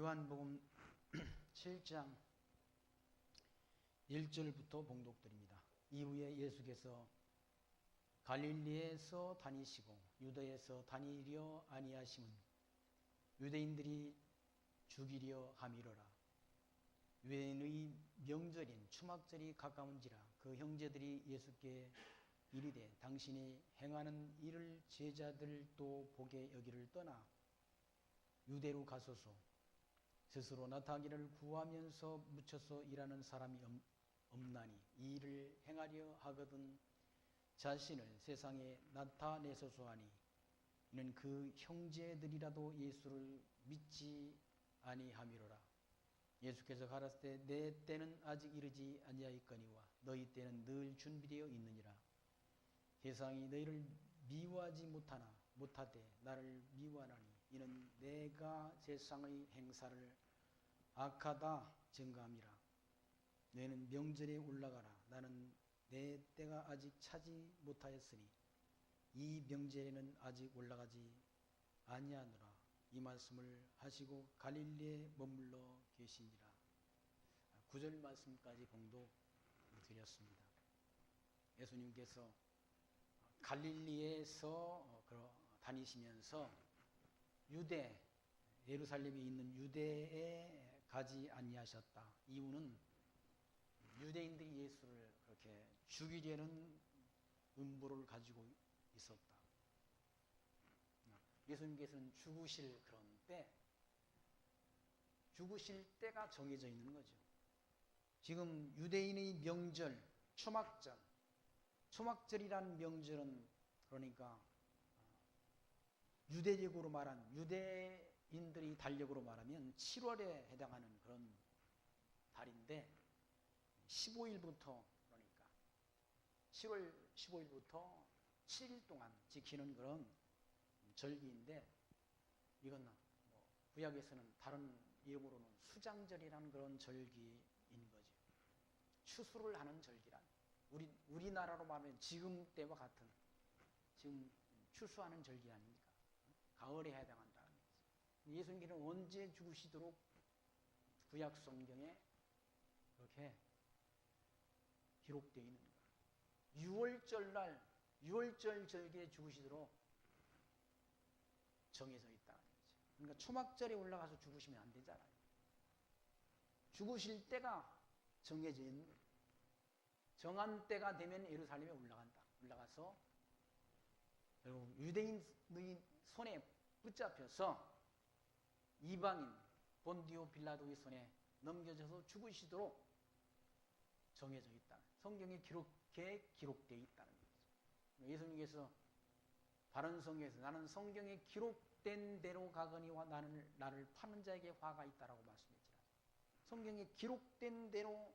요한복음 7장 1절부터 봉독드립니다. 이후에 예수께서 갈릴리에서 다니시고 유다에서 다니려 아니하심은 유대인들이 죽이려 함이로라. 유대인의 명절인 추막절이 가까운지라. 그 형제들이 예수께 이르되 당신이 행하는 일을 제자들도 보게 여기를 떠나 유대로 가소서. 스스로 나타나기를 구하면서 묻혀서 일하는 사람이 없나니 이 일을 행하려 하거든 자신을 세상에 나타내소서 하니 이는 그 형제들이라도 예수를 믿지 아니함이로라. 예수께서 가라사대 내 때는 아직 이르지 아니하였거니와 너희 때는 늘 준비되어 있느니라. 세상이 너희를 미워하지 못하되 나를 미워하나니 이는 내가 세상의 행사를 악하다 증거함이라. 너희는 명절에 올라가라. 나는 내 때가 아직 차지 못하였으니 이 명절에는 아직 올라가지 아니하노라. 이 말씀을 하시고 갈릴리에 머물러 계시니라. 9절 말씀까지 봉독 드렸습니다. 예수님께서 갈릴리에서 다니시면서 유대, 예루살렘에 있는 유대에 가지 아니하셨다. 이유는 유대인들이 예수를 그렇게 죽이려는 음모를 가지고 있었다. 예수님께서는 죽으실 그런 때, 죽으실 때가 정해져 있는 거죠. 지금 유대인의 명절, 초막절, 초막절이라는 명절은 그러니까 유대적으로 말한 유대인들이 달력으로 말하면 7월에 해당하는 그런 달인데 15일부터 그러니까 10월 15일부터 7일 동안 지키는 그런 절기인데 이건 구약에서는 다른 이름으로는 수장절이라는 그런 절기인 거죠. 추수를 하는 절기란 우리나라로 말하면 지금 때와 같은 지금 추수하는 절기 아닙니까? 가을에 해당한다는 거죠. 예수님께서는 언제 죽으시도록 구약 성경에 이렇게 기록되어 있는 거예요. 6월절 날 6월절 절기에 죽으시도록 정해져 있다는 거죠. 그러니까 초막절에 올라가서 죽으시면 안 되잖아요. 죽으실 때가 정해져 있는 거예요. 정한 때가 되면 예루살렘에 올라가서 결국 유대인의 손에 붙잡혀서 이방인 본디오 빌라도의 손에 넘겨져서 죽으시도록 정해져 있다. 성경에 기록되어 있다는 거죠. 예수님께서 바른 성경에서 나는 성경에 기록된 대로 가거니와 나를 파는 자에게 화가 있다라고 말씀했지라. 성경에 기록된 대로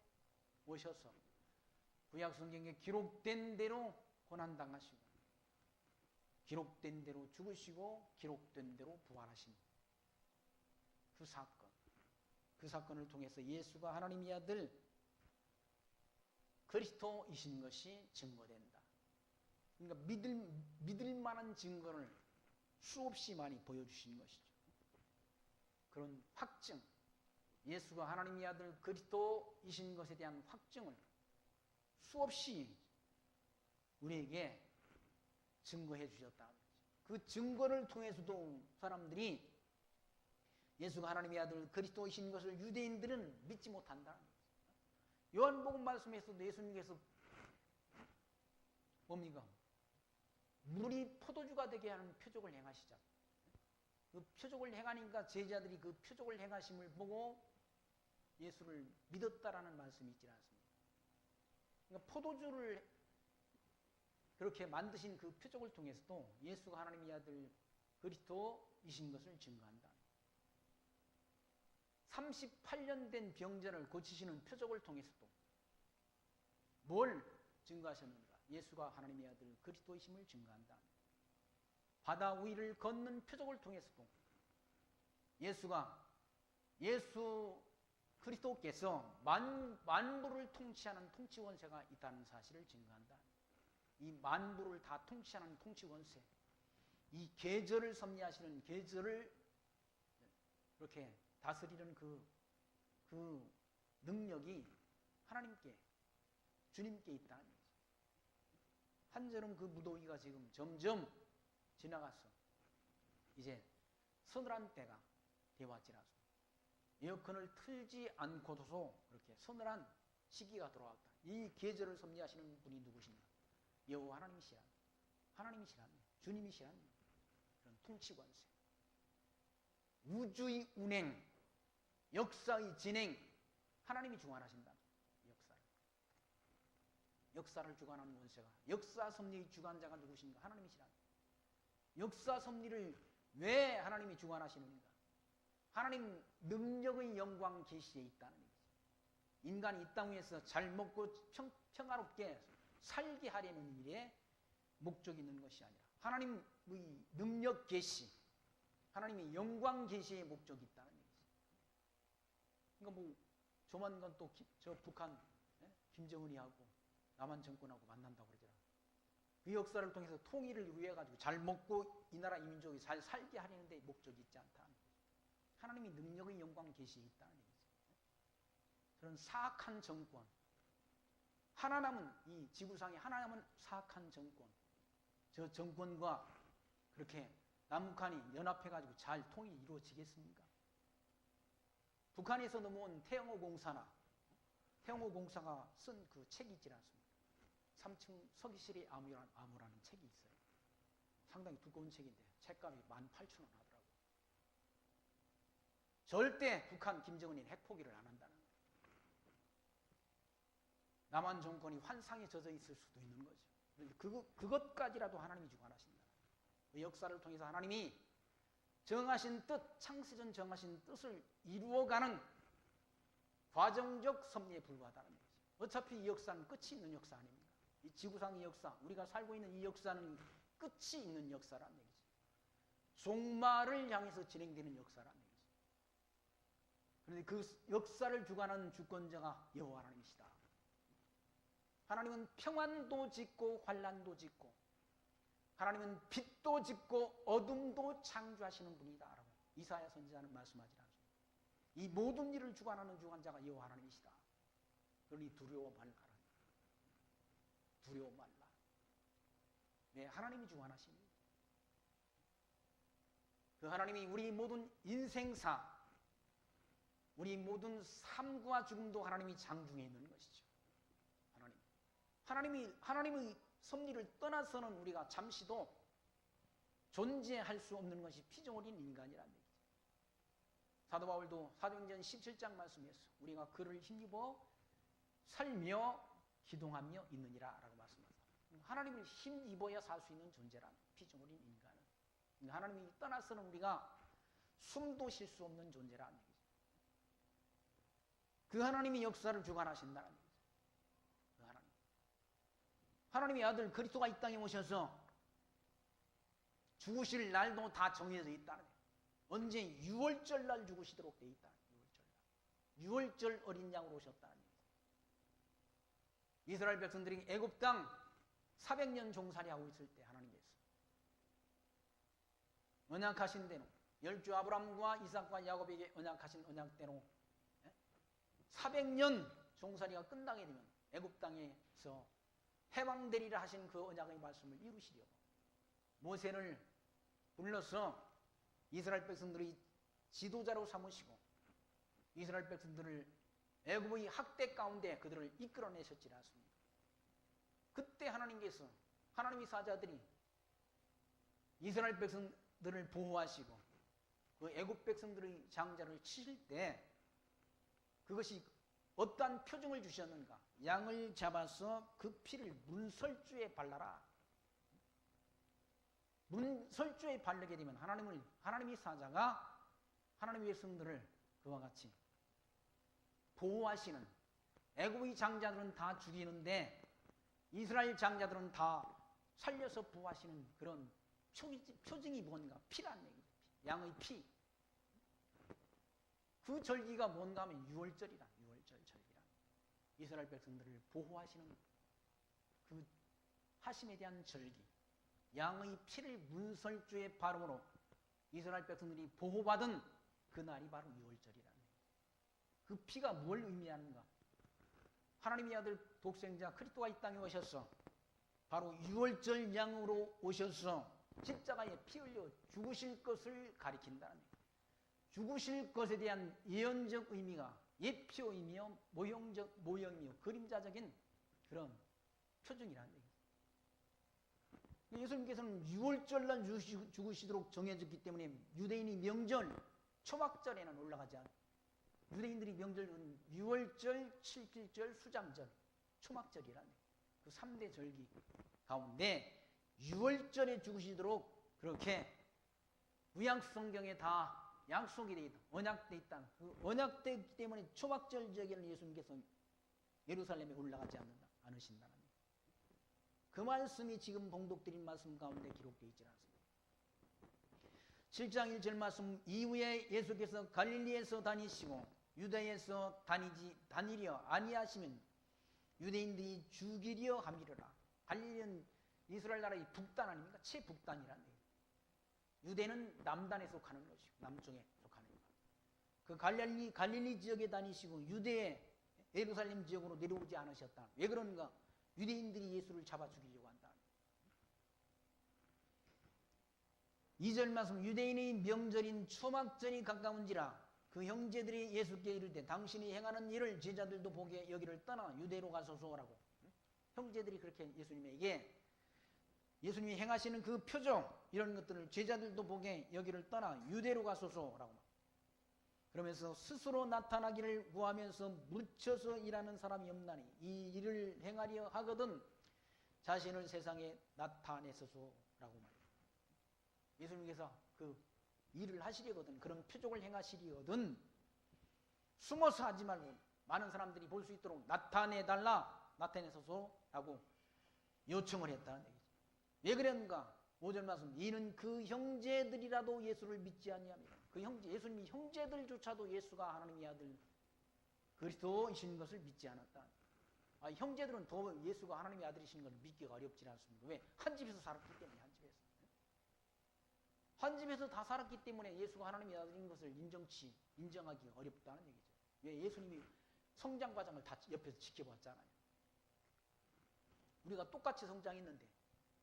오셔서 구약 성경에 기록된 대로 고난당하시고 기록된 대로 죽으시고 기록된 대로 부활하신 그 사건을 통해서 예수가 하나님의 아들 그리스도이신 것이 증거된다. 그러니까 믿을 만한 증거를 수없이 많이 보여주신 것이죠. 그런 확증, 예수가 하나님의 아들 그리스도이신 것에 대한 확증을 수없이 우리에게 증거해 주셨다. 그 증거를 통해서도 사람들이 예수가 하나님의 아들 그리스도이신 것을 유대인들은 믿지 못한다는 거죠. 요한복음 말씀에서도 예수님께서 뭡니까? 물이 포도주가 되게 하는 표적을 행하시자. 그 표적을 행하니까 제자들이 그 표적을 행하심을 보고 예수를 믿었다라는 말씀이 있지 않습니까? 그러니까 포도주를 그렇게 만드신 그 표적을 통해서도 예수가 하나님의 아들 그리스도이신 것을 증거한다. 38년 된 병자를 고치시는 표적을 통해서도 뭘 증거하셨는가? 예수가 하나님의 아들 그리스도이심을 증거한다. 바다 위를 걷는 표적을 통해서도 예수 그리스도께서 만부를 통치하는 통치원세가 있다는 사실을 증거한다. 이 만부를 다 통치하는 통치원세, 이 계절을 섭리하시는 계절을 이렇게 다스리는 그 능력이 하나님께, 주님께 있다는 거죠. 한여름 그 무더위가 지금 점점 지나가서 이제 서늘한 때가 되어왔지라서 에어컨을 틀지 않고도 그렇게 서늘한 시기가 돌아왔다. 이 계절을 섭리하시는 분이 누구십니까? 여호와 하나님이시라. 하나님이시라. 주님이시라. 그런 통치관세. 우주의 운행, 역사의 진행, 하나님이 주관하신다. 역사를 주관하는 권세가, 역사 섭리의 주관자가 누구십니까? 하나님이시라. 역사 섭리를 왜 하나님이 주관하시는가? 하나님 능력의 영광 계시에 있다는 얘기죠. 인간이 이 땅 위에서 잘 먹고 평화롭게 살게 하려는 일에 목적이 있는 것이 아니라 하나님의 능력 계시, 하나님의 영광 계시의 목적이 있다는 얘기죠. 그러니까 뭐 조만간 또 저 북한 김정은이하고 남한 정권하고 만난다고 그러더라고요. 그 역사를 통해서 통일을 위해 가지고 잘 먹고 이 나라 이 민족이 잘 살게 하려는 데 목적이 있지 않다는 거죠. 하나님이 능력의 영광 계시에 있다는 얘기죠. 그런 사악한 정권, 하나 남은 이 지구상에 하나 남은 사악한 정권, 저 정권과 그렇게 남북한이 연합해가지고 잘 통일이 이루어지겠습니까? 북한에서 넘어온 태영호 공사나 태영호 공사가 쓴 그 책이 있지 않습니까? 3층 서기실의 암호라는 책이 있어요. 상당히 두꺼운 책인데 책값이 18,000원 하더라고요. 절대 북한 김정은이 핵포기를 안 한다는 거예요. 남한 정권이 환상에 젖어 있을 수도 있는 거죠. 그런데 그것까지라도 하나님이 주관하신다. 그 역사를 통해서 하나님이 정하신 뜻, 창세전 정하신 뜻을 이루어가는 과정적 섭리에 불과하다는 거죠. 어차피 이 역사는 끝이 있는 역사 아닙니까? 이 지구상의 역사, 우리가 살고 있는 이 역사는 끝이 있는 역사라는 얘기죠. 종말을 향해서 진행되는 역사라는 얘기죠. 그런데 그 역사를 주관하는 주권자가 여호와 하나님이시다. 하나님은 평안도 짓고 환난도 짓고 하나님은 빛도 짓고 어둠도 창조하시는 분이다 라고 이사야 선지자는 말씀하지 않습니까? 이 모든 일을 주관하는 주관자가 여호와 하나님이시다. 그러니 두려워 말라. 두려워 말라. 네, 하나님이 주관하십니다. 그 하나님이 우리 모든 인생사, 우리 모든 삶과 죽음도 하나님이 장중에 있는 것이죠. 하나님의 섭리를 떠나서는 우리가 잠시도 존재할 수 없는 것이 피조물인 인간이라는 얘기죠. 사도 바울도 사도행전 17장 말씀에서 우리가 그를 힘입어 살며 기동하며 있느니라 라고 말씀하셨습니다. 하나님을 힘입어야 살 수 있는 존재라는 피조물인 인간은. 하나님이 떠나서는 우리가 숨도 쉴 수 없는 존재라는 얘기죠. 그 하나님이 역사를 주관하신다는 얘기죠. 하나님의 아들 그리스도가 이 땅에 오셔서 죽으실 날도 다 정해져 있다는 거예요. 언제? 6월절 날 죽으시도록 되어 있다. 6월절 어린 양으로 오셨다는 거예요. 이스라엘 백성들이 애굽 땅 400년 종살이하고 있을 때 하나님께서 언약하신 대로 열주 아브라함과 이삭과 야곱에게 언약하신 언약대로 400년 종살이가 끝나게 되면 애굽 땅에서 해방되리라 하신 그 언약의 말씀을 이루시려고 모세를 불러서 이스라엘 백성들이 지도자로 삼으시고 이스라엘 백성들을 애굽의 학대 가운데 그들을 이끌어내셨지 않습니까? 그때 하나님께서 하나님의 사자들이 이스라엘 백성들을 보호하시고 그 애굽 백성들의 장자를 치실 때 그것이 어떠한 표정을 주셨는가? 양을 잡아서 그 피를 문설주에 발라라. 문설주에 바르게 되면 하나님의 사자가 하나님의 백성들을 그와 같이 보호하시는, 애굽의 장자들은 다 죽이는데 이스라엘 장자들은 다 살려서 보호하시는 그런 표징이 뭔가? 피란 얘기죠. 양의 피. 그 절기가 뭔가 하면 6월절이라. 6월절 절기라. 이스라엘 백성들을 보호하시는 그 하심에 대한 절기. 양의 피를 문설주에 바름으로 이스라엘 백성들이 보호받은 그날이 바로 유월절이라는 거예요. 그 피가 뭘 의미하는가? 하나님의 아들 독생자 그리스도가 이 땅에 오셔서 바로 유월절 양으로 오셔서 십자가에 피 흘려 죽으실 것을 가리킨다는 거예요. 죽으실 것에 대한 예언적 의미가 예표이며 모형이며 그림자적인 그런 표준이라는 얘기죠. 예수님께서는 유월절날 죽으시도록 정해졌기 때문에 유대인이 명절, 초막절에는 올라가지 않아요. 유대인들이 명절은 유월절, 칠길절, 수장절, 초막절이라는 그 3대 절기 가운데 유월절에 죽으시도록 그렇게 구약성경에 다 약속이 되어 있다. 언약되어 있다. 그 언약되어 있기 때문에 초막절 지역에는 예수님께서 예루살렘에 올라가지 않으신다는 거예요. 그 말씀이 지금 봉독드린 말씀 가운데 기록되어 있지 않습니다. 7장 1절 말씀 이후에 예수께서 갈릴리에서 다니시고 유다에서 다니려 아니하시면 유대인들이 죽이려 함이로라. 갈릴리는 이스라엘 나라의 북단 아닙니까? 최북단이라는 얘기예요. 유대는 남단에 속하는 것이고 남쪽에 속하는 것. 그 갈릴리 지역에 다니시고 유대의 예루살렘 지역으로 내려오지 않으셨다. 왜 그런가? 유대인들이 예수를 잡아 죽이려고 한다. 2절 말씀 유대인의 명절인 초막절이 가까운지라 그 형제들이 예수께 이르되 당신이 행하는 일을 제자들도 보게 여기를 떠나 유대로 가소서라고. 형제들이 그렇게 예수님에게 예수님이 행하시는 그 표정 이런 것들을 제자들도 보게 여기를 떠나 유대로 가소서라고. 그러면서 스스로 나타나기를 구하면서 묻혀서 일하는 사람이 없나니 이 일을 행하려 하거든 자신을 세상에 나타내소서라고 말해요. 예수님께서 그 일을 하시려거든 그런 표적을 행하시려거든 숨어서 하지 말고 많은 사람들이 볼 수 있도록 나타내달라 나타내소서라고 요청을 했다는 얘기죠. 왜 그랬는가? 5절 말씀 이는 그 형제들이라도 예수를 믿지 아니하며 그 예수님이 형제들조차도 예수가 하나님의 아들 그리스도이신 것을 믿지 않았다. 형제들은 더 예수가 하나님의 아들이신 것을 믿기가 어렵지 않습니다. 왜? 한 집에서 살았기 때문에 한 집에서 다 살았기 때문에 예수가 하나님의 아들인 것을 인정하기 어렵다는 얘기죠. 왜? 예수님이 성장 과정을 다 옆에서 지켜봤잖아요. 우리가 똑같이 성장했는데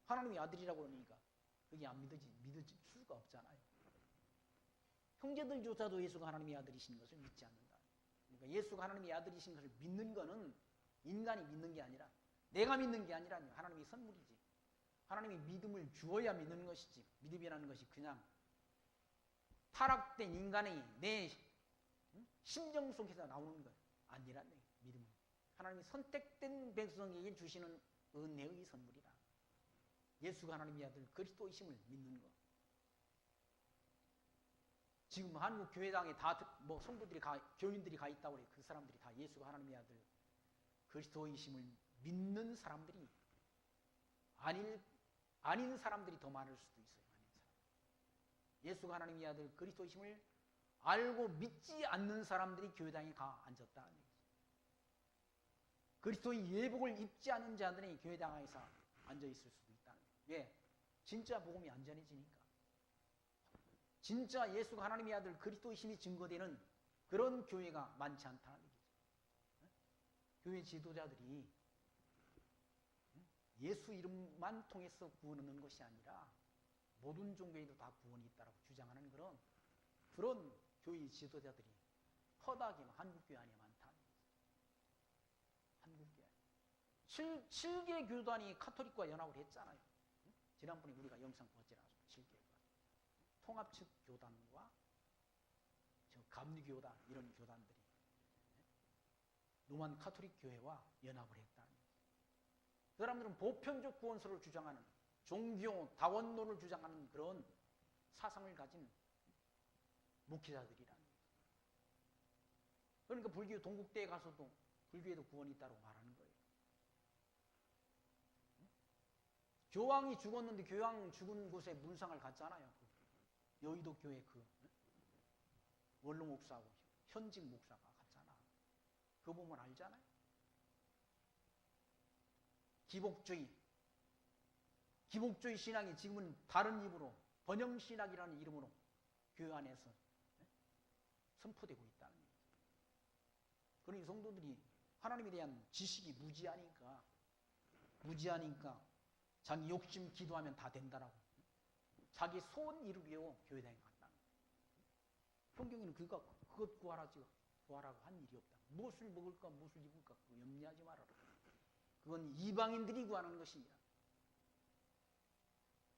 하나님의 아들이라고 그러니까 그게 안 믿을 수가 없잖아요. 형제들조차도 예수가 하나님의 아들이신 것을 믿지 않는다. 그러니까 예수가 하나님의 아들이신 것을 믿는 것은 인간이 믿는 게 아니라 내가 믿는 게 아니라 하나님의 선물이지. 하나님이 믿음을 주어야 믿는 것이지 믿음이라는 것이 그냥 타락된 인간의 내 심정 속에서 나오는 것 아니란 믿음은 하나님이 선택된 백성에게 주시는 은혜의 선물이라. 예수가 하나님의 아들 그리스도이심을 믿는 것. 지금 한국 교회당에 다 성도들이 교인들이 가 있다고 그래. 그 사람들이 다 예수가 하나님의 아들 그리스도이심을 믿는 사람들이 아닌 사람들이 더 많을 수도 있어요. 아닌 사람. 예수가 하나님의 아들 그리스도이심을 알고 믿지 않는 사람들이 교회당에 가 앉았다는 얘기죠. 그리스도의 예복을 입지 않은 자들이 교회당에서 앉아 있을 수도 있다는 거예요. 왜? 진짜 복음이 안전해지니까. 진짜 예수가 하나님의 아들 그리스도이심이 증거되는 그런 교회가 많지 않다는 얘기죠. 교회 지도자들이 예수 이름만 통해서 구원 얻는 것이 아니라 모든 종교에도 다 구원이 있다고 주장하는 그런 교회 지도자들이 허다하게 한국교회 안에 많다는 얘기죠. 한국교회. 7개 교단이 카톨릭과 연합을 했잖아요. 지난번에 우리가 영상 보지 않았습니까? 7개 교단. 통합측 교단과 감리교단 이런 교단들이 로만 카톨릭 교회와 연합을 했다는 얘기죠. 그 사람들은 보편적 구원설을 주장하는 종교 다원론을 주장하는 그런 사상을 가진 목회자들이라는 거죠. 그러니까 불교 동국대에 가서도 불교에도 구원이 있다고 말하는 거예요. 교황이 죽었는데 교황 죽은 곳에 문상을 갔잖아요. 여의도 교회 원로 목사하고 현직 목사가 갔잖아. 그거 보면 알잖아요. 기복주의 신앙이 지금은 다른 이름으로 번영신학이라는 이름으로 교회 안에서 선포되고 있다는 얘기죠. 그러니 성도들이 하나님에 대한 지식이 무지하니까 자기 욕심 기도하면 다 된다라고, 자기 소원 이루려고 교회당에 간다는 거예요. 성경에는 그것 구하라고 한 일이 없다. 무엇을 먹을까 무엇을 입을까 그거 염려하지 말아라. 그건 이방인들이 구하는 것이야.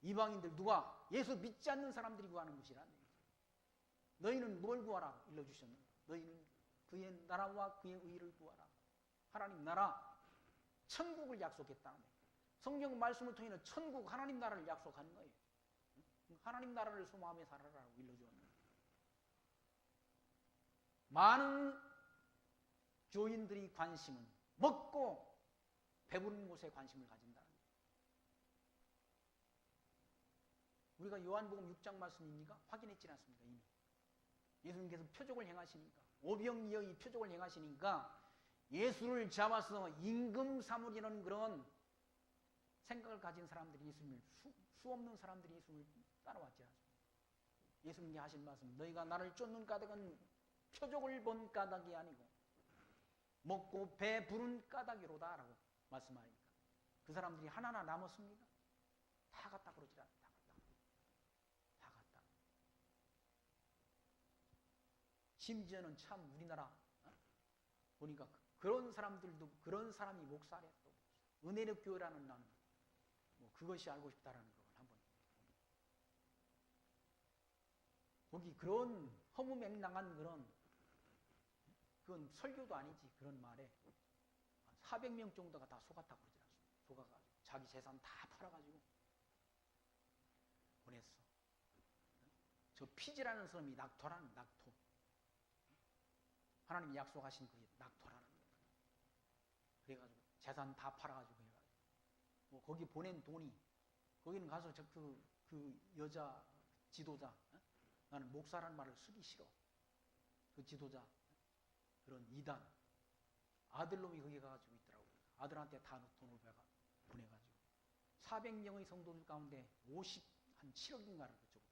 이방인들 누가? 예수 믿지 않는 사람들이 구하는 것이라는 얘기죠. 너희는 뭘 구하라 일러주셨는가? 너희는 그의 나라와 그의 의를 구하라. 하나님 나라, 천국을 약속했다는 거예요. 성경 말씀을 통해서 천국, 하나님 나라를 약속하는 거예요. 하나님 나라를 소망하며 살아라라고 일러주었는데, 많은 교인들이 관심은 먹고 배부른 곳에 관심을 가진다는 거예요. 우리가 요한복음 6장 말씀입니까? 확인했지 않습니까? 이미 예수님께서 표적을 행하시니까, 오병이어의 표적을 행하시니까 예수를 잡아서 임금 삼으려는 그런 생각을 가진 사람들이 예수님을, 수 없는 사람들이 예수님을 따라왔지 않습니까? 예수님이 하신 말씀, 너희가 나를 쫓는 까닭은 표적을 본 까닭이 아니고 먹고 배 부른 까닭이로다 라고 말씀하니까 그 사람들이 하나하나 남았습니까? 다 갔다 그러지 않아요. 다 갔다. 심지어는 참 우리나라 보니까 그런 사람들도, 그런 사람이 목사래. 또 은혜력 교회라는, 나는 뭐 그것이 알고 싶다라는 걸 한번 거기 그런 허무맹랑한 그건 설교도 아니지. 그런 말에 400명 정도가 다 속았다고 그러지 않습니까? 속아가지고 자기 재산 다 팔아가지고 보냈어. 저 피지라는 사람이 낙토라는, 낙토. 하나님이 약속하신 그게 낙토라는 거예요. 그래가지고 재산 다 팔아가지고 해가지고 뭐 거기 보낸 돈이, 거기는 가서 그 여자 지도자, 나는 목사라는 말을 쓰기 싫어. 그 지도자, 그런 이단 아들놈이 거기 가가지고 있더라고요. 아들한테 다 돈을 보내가지고 400명의 성도들 가운데 한 7억인가를 그쪽으로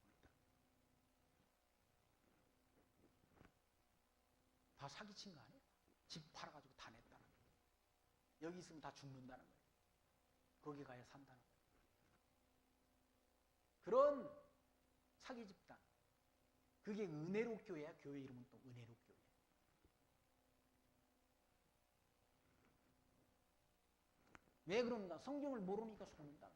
보냈다. 다 사기친 거 아니에요? 집 팔아가지고 다 냈다는 거예요. 여기 있으면 다 죽는다는 거예요. 거기 가야 산다는 거예요. 그런 사기 집단, 그게 은혜로 교회야. 교회 이름은 또 은혜로 교회. 왜 그런가? 성경을 모르니까 속는다.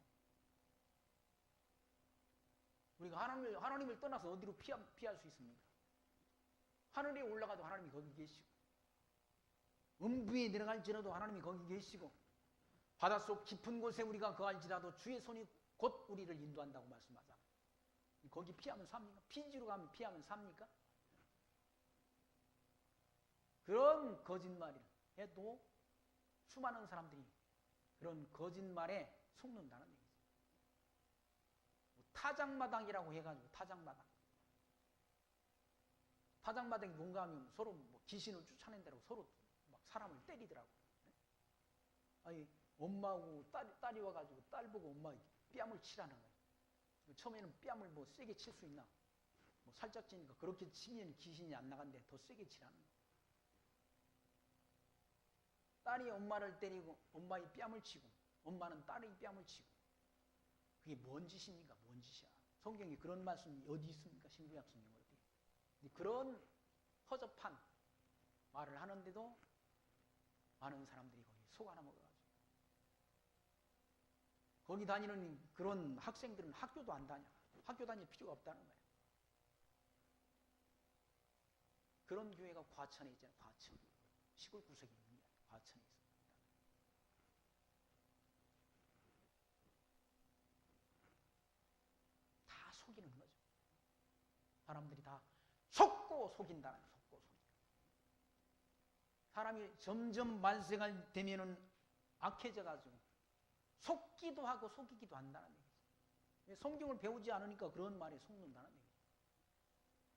우리가 하나님을 떠나서 어디로 피할 수 있습니까? 하늘에 올라가도 하나님이 거기 계시고, 음부에 내려갈지라도 하나님이 거기 계시고, 바닷속 깊은 곳에 우리가 거할지라도 주의 손이 곧 우리를 인도한다고 말씀하잖아요. 거기 피하면 삽니까? 피지로 가면 피하면 삽니까? 그런 거짓말을 해도 수많은 사람들이 그런 거짓말에 속는다는 얘기죠. 타작마당이라고 해가지고, 타작마당이 뭔가 하면 서로 뭐 귀신을 쫓아낸다고 서로 막 사람을 때리더라고. 아니, 엄마하고 딸이 와가지고 딸 보고 엄마 뺨을 치라는 거예요. 처음에는 뺨을 뭐 세게 칠 수 있나? 뭐 살짝 치니까 그렇게 치면 귀신이 안 나간대. 더 세게 치라는 거예요. 딸이 엄마를 때리고 엄마의 뺨을 치고 엄마는 딸의 뺨을 치고, 그게 뭔 짓입니까? 뭔 짓이야? 성경에 그런 말씀이 어디 있습니까? 신구약 성경 어디? 그런 허접한 말을 하는데도 많은 사람들이 거기 속 하나 먹어가지고, 거기 다니는 그런 학생들은 학교도 안 다녀. 학교 다닐 필요가 없다는 거예요. 그런 교회가 과천에 있잖아요. 과천. 시골 구석에 있는 게 과천에 있습니다. 다 속이는 거죠. 사람들이 다 속고 속인다는 거예요. 속고 속이는. 사람이 점점 만세가 되면은 악해져가지고 속기도 하고 속이기도 한다는 얘기죠. 성경을 배우지 않으니까 그런 말에 속는다는 얘기죠.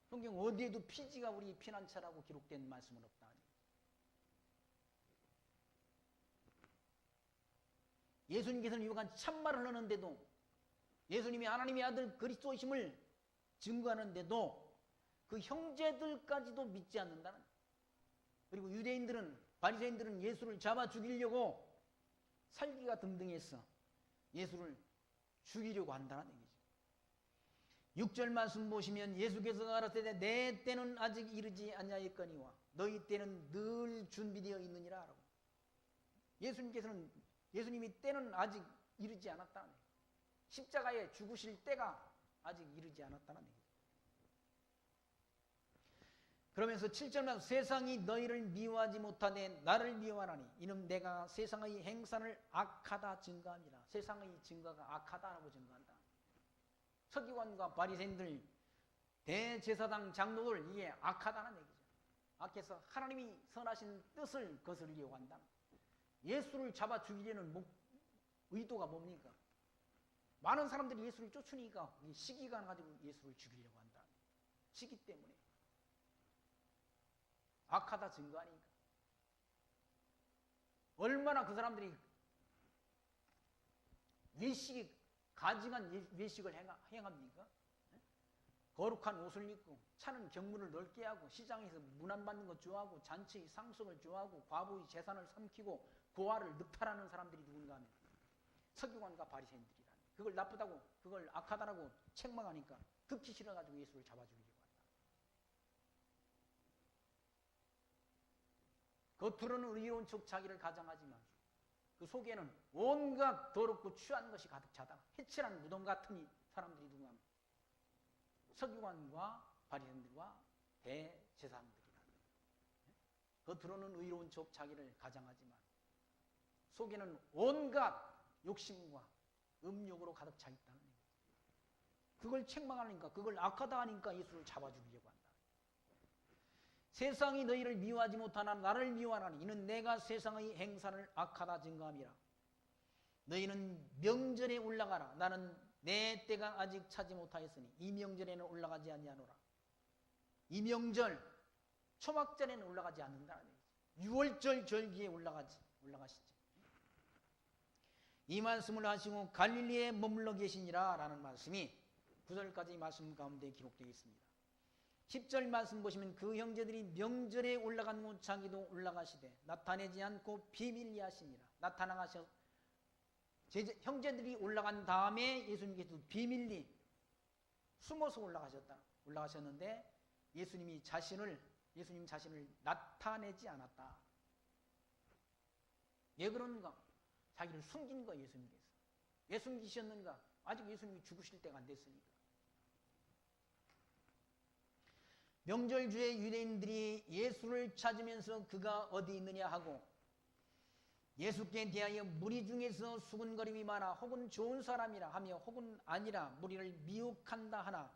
성경 어디에도 피지가 우리 피난처라고 기록된 말씀은 없다는 얘기죠. 예수님께서는 이러한 참말을 하는데도, 예수님이 하나님의 아들 그리스도이심을 증거하는데도 그 형제들까지도 믿지 않는다는. 그리고 유대인들은, 바리새인들은 예수를 잡아 죽이려고 살기가 등등해서 예수를 죽이려고 한다는 얘기죠. 6절 말씀 보시면 예수께서 가라사대 내 때는 아직 이르지 아니하였거니와 너희 때는 늘 준비되어 있느니라 라고. 예수님이 때는 아직 이르지 않았다는 얘기죠. 십자가에 죽으실 때가 아직 이르지 않았다는 얘기죠. 그러면서 7절 말씀 세상이 너희를 미워하지 못하되 나를 미워하나니 이는 내가 세상의 행사를 악하다 증거함이라. 세상의 증거가 악하다라고 증거한다. 서기관과 바리새인들, 대제사장 장로들, 이게 악하다는 얘기죠. 악해서 하나님이 선하신 뜻을 거스르려고 한다. 예수를 잡아 죽이려는 의도가 뭡니까? 많은 사람들이 예수를 쫓으니까 시기가 가지고 예수를 죽이려고 한다. 시기 때문에. 악하다 증거 아닙니까? 얼마나 그 사람들이 외식이 가증한 외식을 행합니까? 거룩한 옷을 입고 차는 경문을 넓게 하고 시장에서 문안 받는 것 좋아하고 잔치의 상속을 좋아하고 과부의 재산을 삼키고 고아를 늑탈하는 사람들이 누군가 하면 서기관과 바리새인들이라. 그걸 나쁘다고, 그걸 악하다라고 책망하니까 듣기 싫어가지고 예수를 잡아 죽이려고 한다. 겉으로는 의로운 척 자기를 가장하지만 그 속에는 온갖 더럽고 추한 것이 가득 차다. 해칠한 무덤 같은 사람들이 누군가 하면 서기관과 바리새인들과 대제사장들이라. 겉으로는 의로운 척 자기를 가장하지만 속에는 온갖 욕심과 음욕으로 가득 차 있다는 얘기죠. 그걸 책망하니까, 그걸 악하다 하니까 예수를 잡아 죽이려고 한다. 세상이 너희를 미워하지 못하나 나를 미워하나니 이는 내가 세상의 행사를 악하다 증거함이라. 너희는 명절에 올라가라. 나는 내 때가 아직 차지 못하였으니 이 명절에는 올라가지 아니하노라. 이 명절 초막절에는 올라가지 않는다는 얘기죠. 6월절 절기에 올라가시죠. 이 말씀을 하시고 갈릴리에 머물러 계시니라 라는 말씀이 9절까지 말씀 가운데 기록되어 있습니다. 10절 말씀 보시면 그 형제들이 명절에 올라간 곳 자기도 올라가시되 나타내지 않고 비밀리 하시니라. 나타나가셔 형제들이 올라간 다음에 예수님께서 비밀리 숨어서 올라가셨는데 예수님 자신을 나타내지 않았다. 왜 그런가? 자기를 숨긴 거 예수님께서. 왜 숨기셨는가? 아직 예수님이 죽으실 때가 안 됐으니까. 명절주에 유대인들이 예수를 찾으면서 그가 어디 있느냐 하고 예수께 대하여 무리 중에서 수군거림이 많아 혹은 좋은 사람이라 하며 혹은 아니라 무리를 미혹한다 하나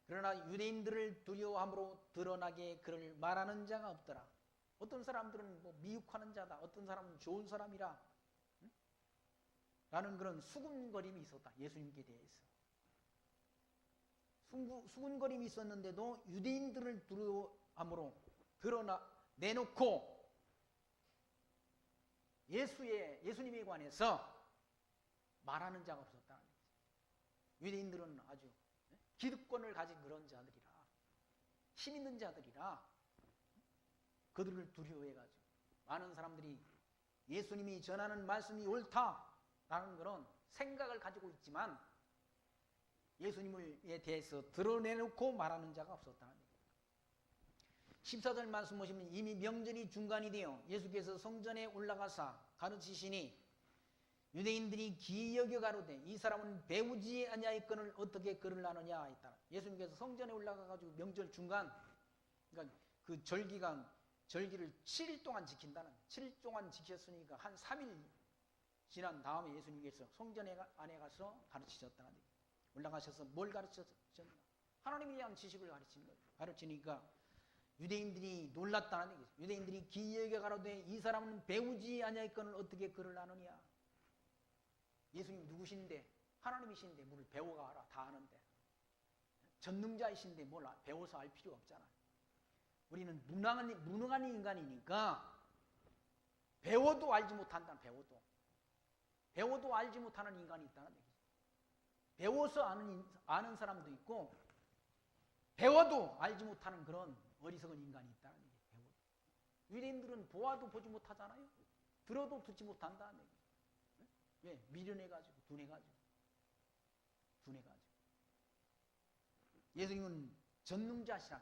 그러나 유대인들을 두려워함으로 드러나게 그를 말하는 자가 없더라. 어떤 사람들은 뭐 미혹하는 자다, 어떤 사람은 좋은 사람이라 라는 그런 수군거림이 있었다. 예수님께 대해서. 수군거림이 있었는데도 유대인들을 두려워함으로 내놓고 예수님에 관해서 말하는 자가 없었다는 거죠. 유대인들은 아주 기득권을 가진 그런 자들이라, 힘 있는 자들이라 그들을 두려워해가지고 많은 사람들이 예수님이 전하는 말씀이 옳다라는 그런 생각을 가지고 있지만 예수님에 대해서 드러내놓고 말하는 자가 없었다는 얘기입니다. 14절 말씀 보시면 이미 명절이 중간이 되어 예수께서 성전에 올라가사 가르치시니 유대인들이 기여겨 가로되 이 사람은 배우지 아니하였거늘 어떻게 글을 나누냐 했다. 예수님께서 성전에 올라가가지고 명절 중간, 그러니까 그 절기를 7일 동안 지킨다는, 7일 동안 지켰으니까 한 3일 지난 다음에 예수님께서 성전 안에 가서 가르치셨다는 얘기입니다. 올라가셔서 뭘 가르치셨나? 하나님에 대한 지식을 가르치는 거예요. 가르치니까 유대인들이 놀랐다는 얘기죠. 유대인들이 기여겨 가로되 이 사람은 배우지 아니하였거늘 어떻게 글을 나누냐? 예수님 누구신데? 하나님이신데 뭘 배워가라. 다 아는데. 전능자이신데 뭘 배워서 알 필요 없잖아. 우리는 무능한 인간이니까 배워도 알지 못한다. 배워도 알지 못하는 인간이 있다는 얘기죠. 배워서 아는 사람도 있고 배워도 알지 못하는 그런 어리석은 인간이 있다는 얘기예요. 배워도. 유대인들은 보아도 보지 못하잖아요. 들어도 듣지 못한다는 얘기예요. 왜? 미련해가지고 둔해가지고. 예수님은 전능자시라.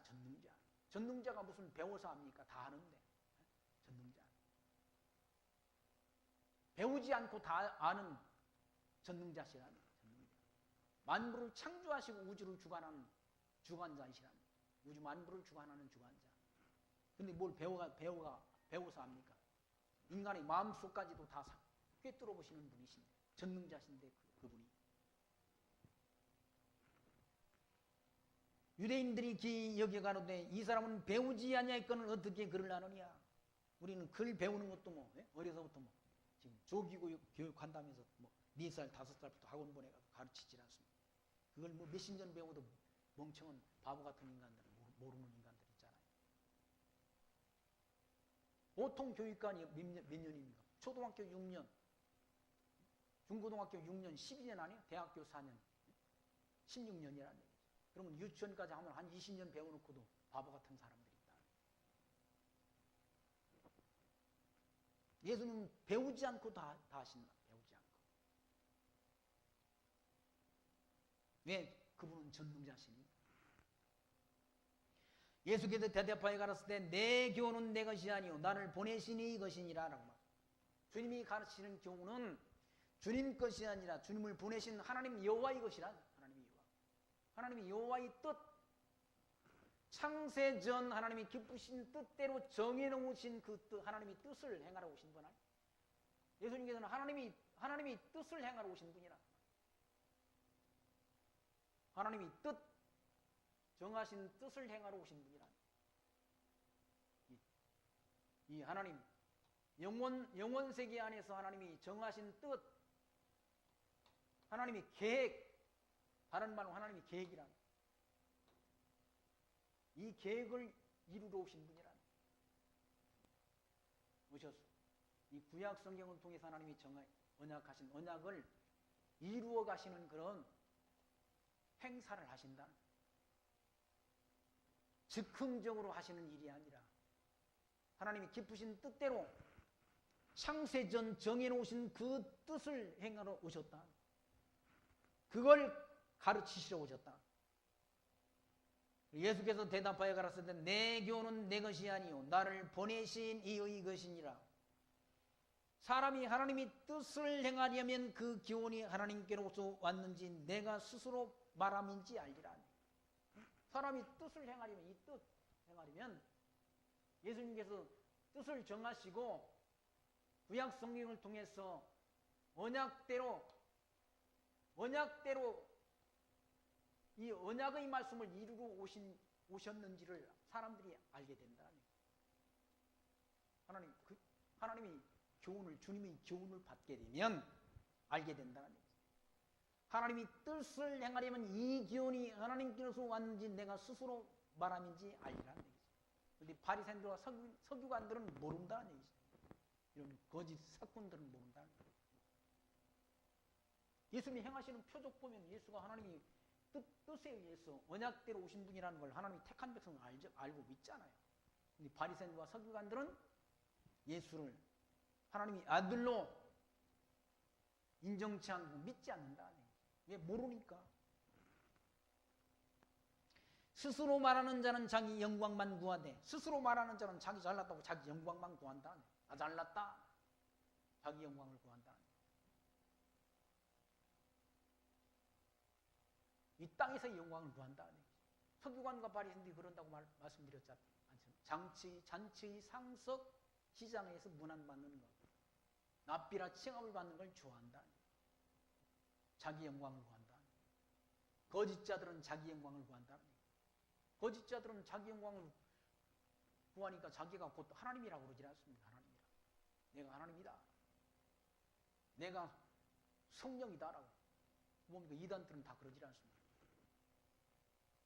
전능자가 무슨 배워서 합니까? 다 아는데. 전능자. 배우지 않고 다 아는 전능자시라. 만물을 창조하시고 우주를 주관하는 주관자이시라. 우주 만물을 주관하는 주관자. 근데 뭘 배워서 합니까? 인간의 마음속까지도 다 꿰뚫어 보시는 분이신데, 전능자신데 그분이. 유대인들이 여겨가로되 이 사람은 배우지 아니하였거늘 어떻게 글을 아느냐. 우리는 글 배우는 것도 뭐 어려서부터 뭐 지금 조기교육 한다면서 뭐 4살 5살부터 학원 보내가지고 가르치질 않습니다. 그걸 뭐 몇십 년 배워도 멍청한 바보 같은 인간들은 모르는 인간들 있잖아요. 보통 교육관이 몇 년입니까? 초등학교 6년, 중고등학교 6년, 12년 아니에요? 대학교 4년, 16년이라는 얘기죠. 그러면 유치원까지 하면 한 20년 배워놓고도 바보 같은 사람들이 있다. 예수님은 배우지 않고 다 하신다. 배우지 않고. 왜? 그분은 전능자시니까. 예수께서 대답하여 가라사대 내 교훈은 내 것이 아니요 나를 보내신 이 것이니라 라고 말. 주님이 가르치는 교훈은 주님 것이 아니라 주님을 보내신 하나님 여호와의 것이라. 하나님이 여호와의 뜻, 창세전 하나님이 기쁘신 뜻대로 정해놓으신 그 뜻, 하나님의 뜻을 행하러 오신 분 아니에요. 예수님께서는 하나님이 뜻을 행하러 오신 분이라. 하나님이 뜻, 정하신 뜻을 행하러 오신 분이라. 이 하나님, 영원 세계 안에서 하나님이 정하신 뜻, 하나님이 계획, 다른 말로 하나님이 계획이란 이 계획을 이루러 오신 분이란 오셨어. 이 구약 성경을 통해서 하나님이 언약하신 언약을 이루어 가시는 그런 행사를 하신다. 즉흥적으로 하시는 일이 아니라 하나님이 기쁘신 뜻대로 창세전 정해놓으신 그 뜻을 행하러 오셨다. 그걸 가르치시러 오셨다. 예수께서 대답하여 가라사대 내 교훈은 내 것이 아니요 나를 보내신 이의 것이니라. 사람이 하나님의 뜻을 행하려면 그 교훈이 하나님께로서 왔는지 내가 스스로 말함인지 알리라. 사람이 뜻을 행하려면 이 뜻 행하려면 예수님께서 뜻을 정하시고 구약 성경을 통해서 언약대로 이 언약의 말씀을 이루러 오셨는지를 사람들이 알게 된다. 하나님이 주님의 교훈을 받게 되면 알게 된다는 얘기죠. 하나님이 뜻을 행하려면 이 교훈이 하나님께로서 왔는지 내가 스스로 말함인지 알리라는 얘기죠. 그런데 바리새인들과 서기관들은 모른다는 얘기죠. 이런 거짓 사꾼들은 모른다는 얘기죠. 예수님이 행하시는 표적 보면 예수가 하나님이 뜻에 의해서 언약대로 오신 분이라는 걸 하나님이 택한 백성은 알고 있잖아요. 근데 바리새인과 서기관들은 예수를 하나님이 아들로 인정치 않고 믿지 않는다. 왜? 모르니까. 스스로 말하는 자는 자기 영광만 구하되 스스로 말하는 자는 자기 잘났다고 자기 영광만 구한다. 나 잘났다. 자기 영광을 구한다. 이 땅에서의 영광을 구한다. 서기관과 바리새인들이 그런다고 말씀드렸지 않습니까? 잔치의 상석 시장에서 문안받는 것, 납비라 칭함을 받는 걸 좋아한다. 자기 영광을 구한다. 거짓자들은 자기 영광을 구한다. 거짓자들은 자기 영광을 구하니까 자기가 곧 하나님이라고 그러지 않습니다. 하나님이라. 내가 하나님이다. 내가 성령이다라고. 뭡니까? 이단들은 다 그러지 않습니다.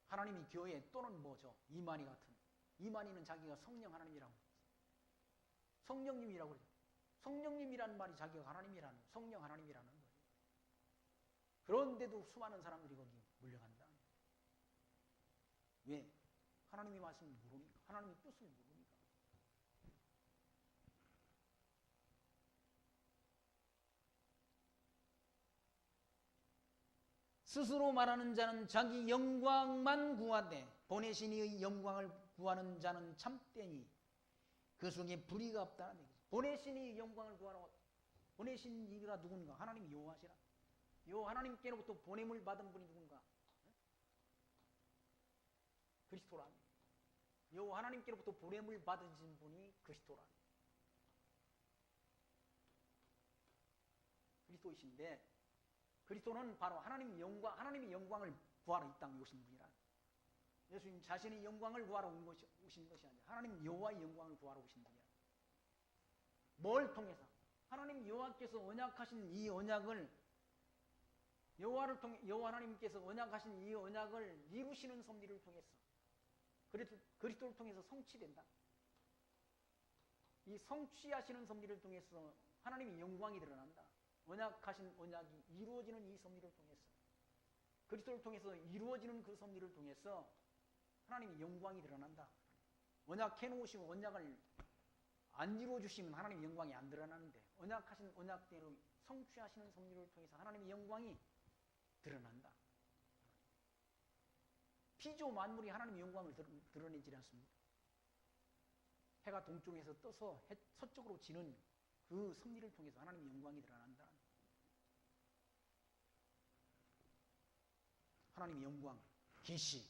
하나님이 교회 또는 뭐죠? 이만희 같은. 이만희는 자기가 성령 하나님이라고. 성령님이라고 그러죠. 성령님이라는 말이 자기가 하나님이라는, 성령 하나님이라는 거예요. 그런데도 수많은 사람들이 거기 몰려간다. 왜? 하나님의 말씀을 모르니까. 하나님의 뜻을 모르니까. 스스로 말하는 자는 자기 영광만 구하되 보내신 이의 영광을 구하는 자는 참되니 그 속에 불의가 없다는 얘기죠. 보내신 이의 영광을 구하라고. 보내신 이가 누군가? 하나님 여호와시라. 여호와 하나님께로부터 보냄을 받은 분이 누군가? 그리스도라는. 여호와 하나님께로부터 보냄을 받으신 분이 그리스도라는. 그리스도이신데 그리스도는 바로 하나님의 영광을 구하러 이 땅에 오신 분이라. 예수님 자신의 영광을 구하러 오신 것이 아니라 하나님 여호와의 영광을 구하러 오신 분이라. 뭘 통해서? 하나님 여호와께서 언약하신 이 언약을 여호와 하나님께서 언약하신 이 언약을 이루시는 섭리를 통해서 그리스도를 통해서 성취된다. 이 성취하시는 섭리를 통해서 하나님의 영광이 드러난다. 언약하신 언약이 이루어지는 이 섭리를 통해서 그리스도를 통해서 이루어지는 그 섭리를 통해서 하나님의 영광이 드러난다. 언약해놓으시고 언약을 안 이루어주시면 하나님의 영광이 안 드러나는데 언약하신 언약대로 성취하시는 섭리를 통해서 하나님의 영광이 드러난다. 피조 만물이 하나님의 영광을 드러내지 않습니까? 해가 동쪽에서 떠서 서쪽으로 지는 그 섭리를 통해서 하나님의 영광이 드러난다. 하나님의 영광, 계시.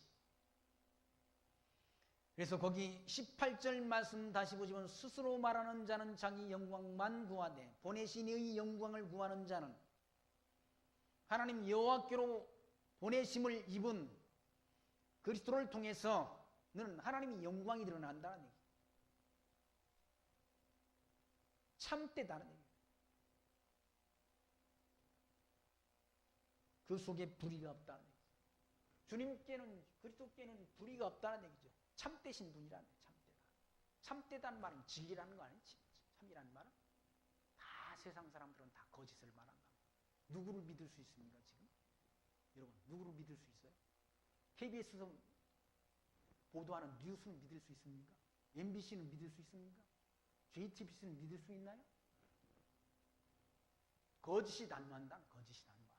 그래서 거기 18절 말씀 다시 보시면 스스로 말하는 자는 자기 영광만 구하되 보내신 이의 영광을 구하는 자는 하나님 여호와께로 보내심을 입은 그리스도를 통해서는 하나님의 영광이 드러난다는 얘기. 참되다는 얘기. 그 속에 불의가 없다는 얘기. 주님께는 그리스도께는 불의가 없다는 얘기죠. 참되신 분이라는 얘기. 참되다. 참되다는 말은 진리라는 거 아니에요? 참이라는 말은 다 세상 사람들은 다 거짓을 말한다. 누구를 믿을 수 있습니까 지금? 여러분 누구를 믿을 수 있어요? KBS에서 보도하는 뉴스는 믿을 수 있습니까? MBC는 믿을 수 있습니까? JTBC는 믿을 수 있나요? 거짓이 난무한다. 거짓이 난무한다.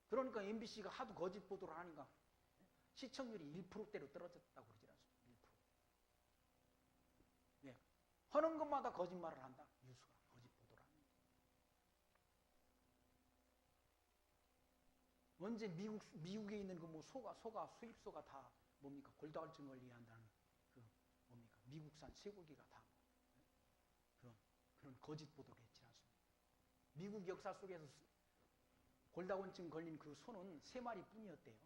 그러니까 MBC가 하도 거짓 보도를 하니까 시청률이 1%대로 떨어졌다고 그러지 않습니까? 1%. 예. 하는 것마다 거짓말을 한다. 뉴스가 거짓 보도를 합니다. 언제 미국에 있는 그 뭐 소가 수입소가 다 뭡니까? 골다공증 걸리게 한다는 그 뭡니까? 미국산 쇠고기가 다 그런 거짓 보도를 했지 않습니까? 미국 역사 속에서 골다공증 걸린 그 소는 3마리뿐이었대요.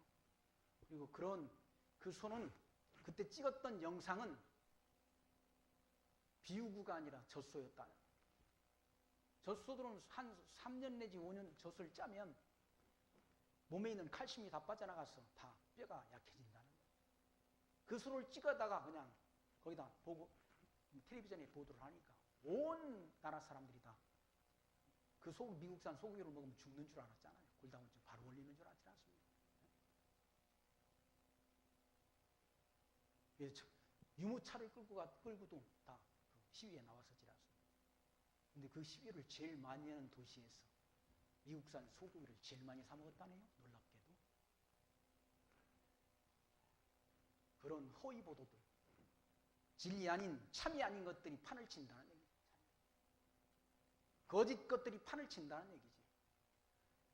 그리고 그 소는 그때 찍었던 영상은 비우구가 아니라 젖소였다. 젖소들은 한 3년 내지 5년 젖을 짜면 몸에 있는 칼슘이 다 빠져나가서 다 뼈가 약해진다는 거예요. 그 소를 찍어다가 그냥 거기다 보고 텔레비전에 보도를 하니까 온 나라 사람들이 다 그 미국산 소고기를 먹으면 죽는 줄 알았잖아요. 골다공증 바로 걸리는 줄 알지 않습니까? 유모차를 끌고도 다 그 시위에 나왔었지 않습니까? 근데 그 시위를 제일 많이 하는 도시에서 미국산 소고기를 제일 많이 사 먹었다네요. 놀랍게도. 그런 허위 보도들, 진리 아닌 참이 아닌 것들이 판을 친다는 얘기죠. 거짓 것들이 판을 친다는 얘기지.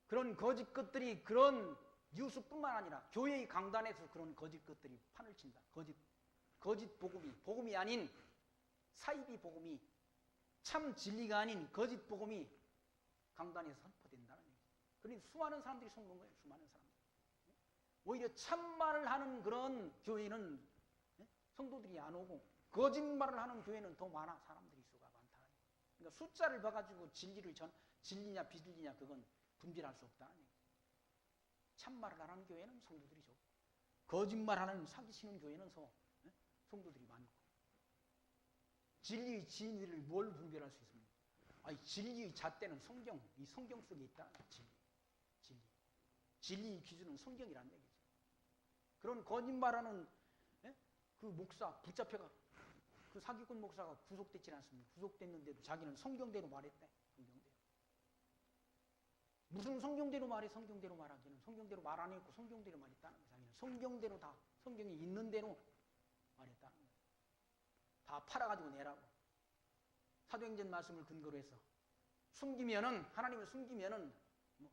그런 거짓 것들이 그런 뉴스뿐만 아니라 교회의 강단에서 그런 거짓 것들이 판을 친다. 거짓 복음이 아닌 사이비 복음이 참 진리가 아닌 거짓 복음이 강단에서 선포된다는 얘기죠. 그러니 수많은 사람들이 속는 거예요. 수많은 사람들. 오히려 참말을 하는 그런 교회는 성도들이 안 오고 거짓말을 하는 교회는 더 많아. 사람들이 수가 많다. 그러니까 숫자를 봐가지고 진리냐 비진리냐 그건 분별할 수 없다는 얘기죠. 참말을 안 하는 교회는 성도들이 적고 거짓말하는 사기치는 교회는 성도들이 많고 진리의 진리를 뭘 분별할 수 있습니까? 아니 진리의 잣대는 이 성경 속에 있다. 진리. 진리의 기준은 성경이란 얘기죠. 그런 거짓말하는 그 목사 붙잡혀가 그 사기꾼 목사가 구속됐지 않습니까? 구속됐는데도 자기는 성경대로 말했대. 성경대로. 무슨 성경대로 말해? 성경대로 말하기는 성경대로 말 안 했고 성경대로 말했다는 거예요. 자기는 성경대로 다 성경에 있는 대로 말했다는 거예요. 다 팔아가지고 내라고. 사도행전 말씀을 근거로 해서 숨기면은 하나님을 숨기면은 뭐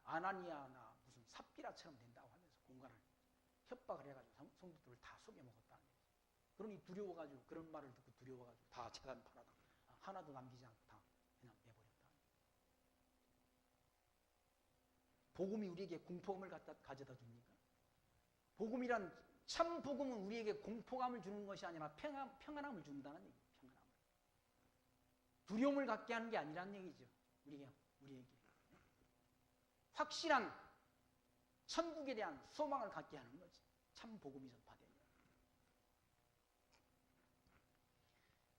아나니아나 무슨 삽비라처럼 된다고 하면서 공간을 협박을 해가지고 성도들을 다 속여먹었다는 거예요. 그러니 두려워가지고 그런 말을 듣고 두려워가지고 다 재단 팔아다 하나도 남기지 않고 다 그냥 내버렸다. 복음이 우리에게 공포감을 가져다 줍니까? 복음이란 참 복음은 우리에게 공포감을 주는 것이 아니라 평안함을 준다는 얘기예요. 평안함을. 두려움을 갖게 하는 게 아니라는 얘기죠. 우리에게. 확실한 천국에 대한 소망을 갖게 하는 거지. 참 복음이 전파되면.